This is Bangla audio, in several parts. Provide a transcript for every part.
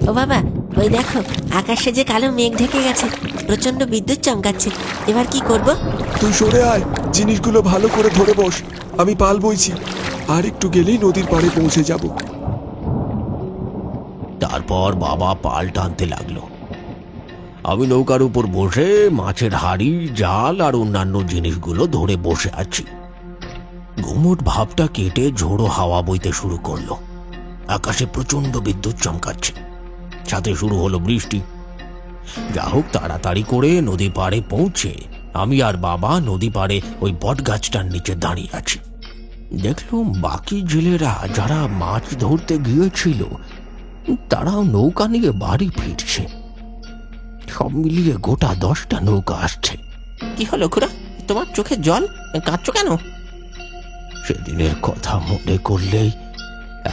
ও বাবা, ওই দেখো আকাশে যে কালো মেঘ ঢেকে গেছে, প্রচন্ড বিদ্যুৎ চমকাচ্ছে। এবার কি করব? তুই সরে আয়, জিনিসগুলো ভালো করে ধরে বস। আমি পাল বইছি, আর একটু গেলেই নদীর পাড়ে পৌঁছে যাব। তারপর বাবা পাল টানতে লাগলো। আমি নৌকার উপর বসে মাছের হাড়ি, জাল আর অন্যান্য জিনিসগুলো ধরে বসে আছি। ঘুমট ভাবটা কেটে ঝোড়ো হাওয়া বইতে শুরু করলো। আকাশে প্রচন্ড বিদ্যুৎ চমকাচ্ছে, সাথে শুরু হলো বৃষ্টি। যা হোক, তাড়াতাড়ি করে নদী পাড়ে পৌঁছে আমি আর বাবা নদী পাড়ে ওই বট গাছটার নিচে দাঁড়িয়ে আছি। দেখলাম বাকি জেলেরা যারা মাছ ধরতে গিয়েছিল তারাও নৌকা নিয়ে বাড়ি ফিরছে। সব মিলিয়ে গোটা 10টা নৌকা আসছে। কি হলো খুড়া, তোমার চোখে জল, কাঁদছো কেন? সেদিনের কথা মনে করলেই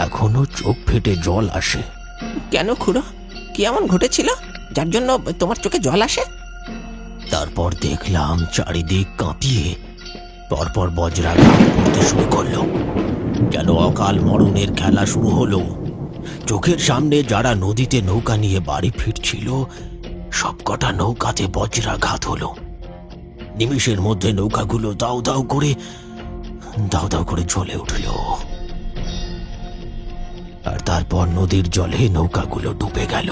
এখনো চোখ ফেটে জল আসে। কেন খুড়ো, কি এমন ঘটেছিল যার জন্য তোমার চোখে জল আসে? তারপর দেখলাম চারিদিক কাঁপিয়ে পরপর বজ্রাঘাত করতে শুরু করলো, যেন অকাল মরণের খেলা শুরু হলো। চোখের সামনে যারা নদীতে নৌকা নিয়ে বাড়ি ফিরছিল সবকটা নৌকাতে বজ্রাঘাত হলো। নিমিষের মধ্যে নৌকাগুলো দাউ দাউ করে জ্বলে উঠল। আর তারপর নদীর জলে নৌকাগুলো ডুবে গেল।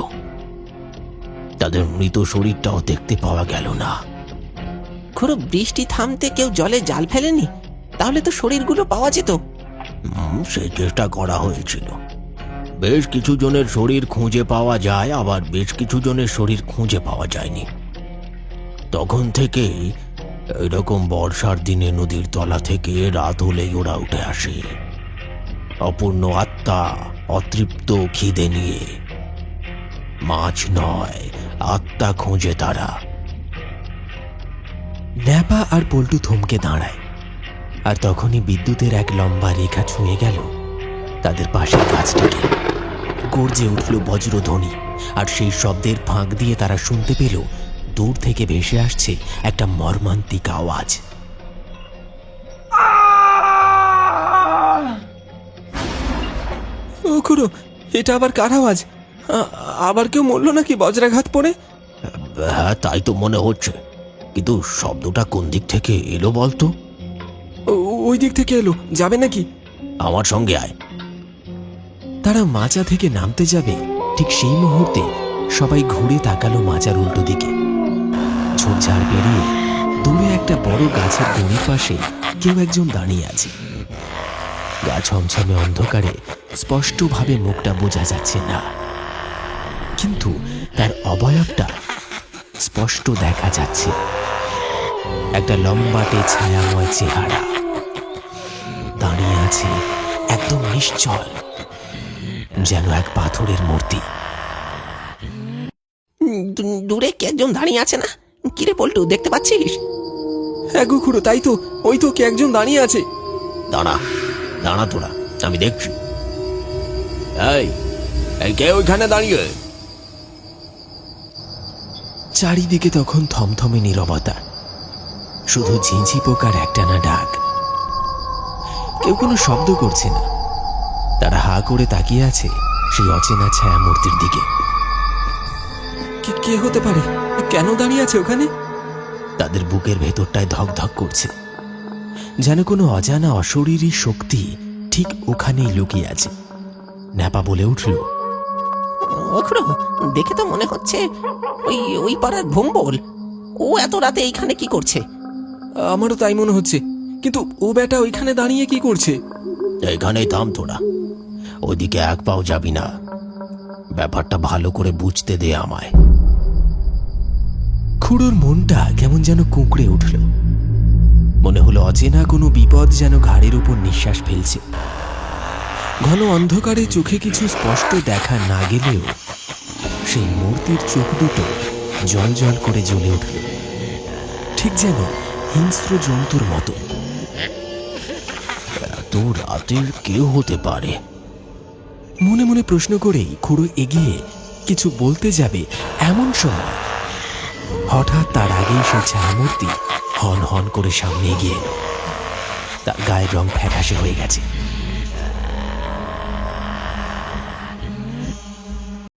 তাদের মৃত শরীরটাও দেখতে পাওয়া গেল না। খুড়ো, বৃষ্টি থামতে কেউ জলে জাল ফেলেনি? তাহলে তো শরীরগুলো পাওয়া যেত। সে চেষ্টা করা হয়েছিল। বেশ কিছু জনের শরীর খুঁজে পাওয়া যায়, আবার বেশ কিছু জনের শরীর খুঁজে পাওয়া যায়নি। তখন থেকেই এরকম বর্ষার দিনে নদীর তলা থেকে রাত হলেই ওরা উঠে আসে, অপূর্ণ আত্মা, অতৃপ্ত খিদে নিয়ে। মাছ নয়, আত্মা খোঁজে তারা। ন্যাপা আর পল্টু থমকে দাঁড়ায়, আর তখনই বিদ্যুতের এক লম্বা রেখা ছুঁয়ে গেল তাদের পাশের গাছটাকে। গর্জে উঠল বজ্রধ্বনি, আর সেই শব্দের ফাঁক দিয়ে তারা শুনতে পেল দূর থেকে ভেসে আসছে একটা মর্মান্তিক আওয়াজ। ও খুড়ো, এটা আবার কার আওয়াজ? আবার কেউ মরল নাকি বজ্রাঘাত পড়ে? হ্যাঁ, তাই তো মনে হচ্ছে, কিন্তু শব্দটা কোন দিক থেকে এলো বলতো? ওই দিক থেকে এলো, যাবে নাকি? আমার সঙ্গে আয়। তারা মাচা থেকে নামতে যাবে, ঠিক সেই মুহূর্তে সবাই ঘুরে তাকালো মাচার উল্টো দিকে। ঝোপঝাড় পেরিয়ে দূরে একটা বড় গাছের দড়ির পাশে কেউ একজন দাঁড়িয়ে আছে। গা ছমছমে অন্ধকারে স্পষ্টভাবে মুখটা বোঝা যাচ্ছে না, কিন্তু তার অবয়বটা স্পষ্ট দেখা যাচ্ছে। একটা লম্বাটে ছায়াময় চেহারা, দাঁড়িয়ে আছে একদম নিশ্চল, যেন এক পাথরের মূর্তি। দূরে কে একজন দাঁড়িয়ে আছে না? কিরে পল্টু, দেখতে পাচ্ছিস? হ্যাঁ গো খুড়ো, তাই তো, ওই তো কে একজন দাঁড়িয়ে আছে। দাঁড়া দাঁড়া তোরা, আমি দেখছি। এই কে ওইখানে দাঁড়িয়ে? চারিদিকে তখন থমথমে নীরবতা, শুধু ঝিঁঝি পোকার একটানা ডাক। কেউ কোনো শব্দ করছে না। তারা হা করে তাকিয়ে আছে সেই অচেনা ছায়া মূর্তির দিকে। কে হতে পারে? কেন দাঁড়িয়ে আছে ওখানে? তাদের বুকের ভেতরটায় ধক ধক করছে, যেন কোনো অজানা অশরীরী শক্তি ঠিক ওখানেই লুকিয়ে আছে। ন্যাপা বলে উঠল, ও খুড়ো, দেখে তো মনে হচ্ছে ওই ওই পাড়ার ভোম্বল। ও এত রাতে এইখানে কি করছে? আমারও তাই মনে হচ্ছে, কিন্তু ও বেটা ওইখানে দাঁড়িয়ে কি করছে? এখানেই থাম তোরা, ওইদিকে এক পাও যাবি না। ব্যাপারটা ভালো করে বুঝতে দে আমায়। খুড়োর মনটা কেমন যেন কুঁকড়ে উঠল। মনে হলো অচেনা কোনো বিপদ যেন ঘাড়ের উপর নিঃশ্বাস ফেলছে। ঘন অন্ধকারে চোখে কিছু স্পষ্ট দেখা না গেলেও সেই মূর্তির চোখ দুটো জল জল করে জ্বলে উঠল, ঠিক যেন হিংস্র জন্তুর মতো। এত রাতের কেউ হতে পারে? মনে মনে প্রশ্ন করেই খুড়ো এগিয়ে কিছু বলতে যাবে, এমন সময় হঠাৎ তার আগেই সেই ছায়ামূর্তি হন হন করে সামনে এগিয়ে এলো। তার গায়ের রং ফ্যাকাশে হয়ে গেছে,